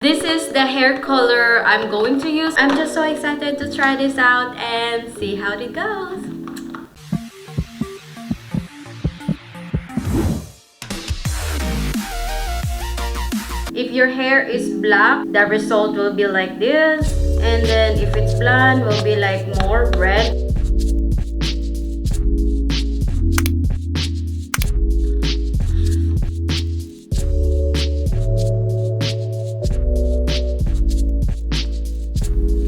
This is the hair color I'm going to use. I'm just so excited to try this out and see how it goes. If your hair is black, the result will be like this. And then if it's blonde, will be like more red.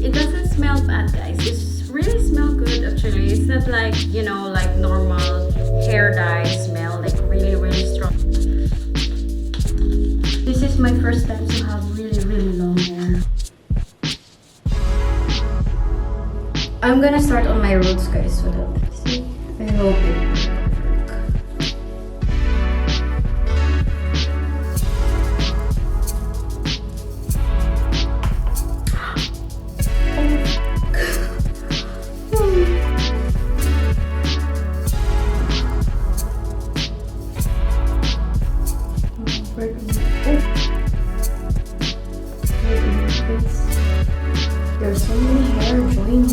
It doesn't smell bad, guys. It really smells good actually. It's not like, you know, like normal hair dye smell, like really strong. This is my first time to have really long hair. I'm gonna start on my roots, guys, so that, see, I hope it will work. There's so many hair joining.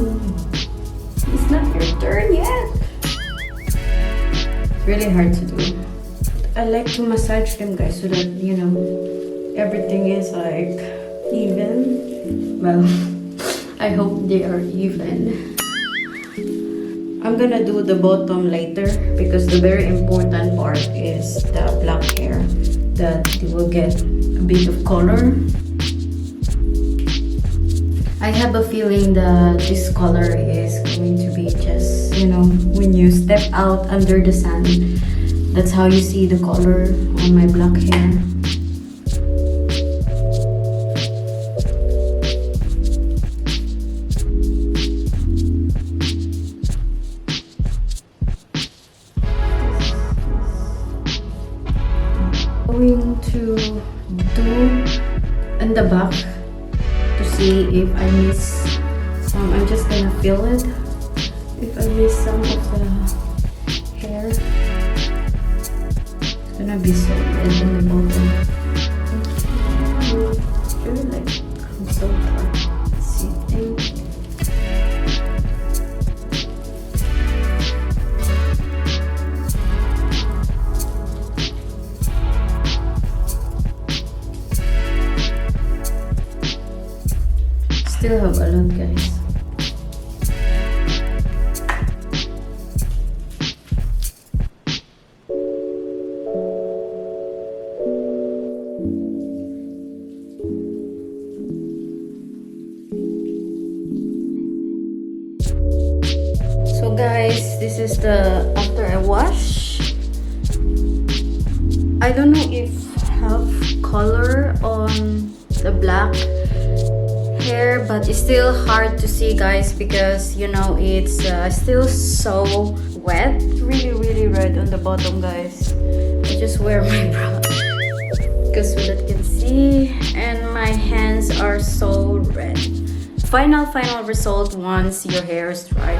It's not your turn yet. It's really hard to do. I like to massage them, guys, so that, you know, everything is like even. Well, I hope they are even. I'm gonna do the bottom later because the very important part is the black hair, that you will get a bit of color. I have a feeling that this color is going to be just, you know, when you step out under the sun, that's how you see the color on my black hair. Going to do in the back to see if I miss some. I'm just gonna feel it if I miss some of the hair. It's gonna be so red in the bottom. I feel like I'm so tired sitting. Still have a lot, guys. So guys, this is the after I wash. I don't know if have color on the black hair, but it's still hard to see, guys, because, you know, it's still so wet. Really red on the bottom, guys. I just wear my bra because so that you can see, and my hands are so red. Final result once your hair is dry.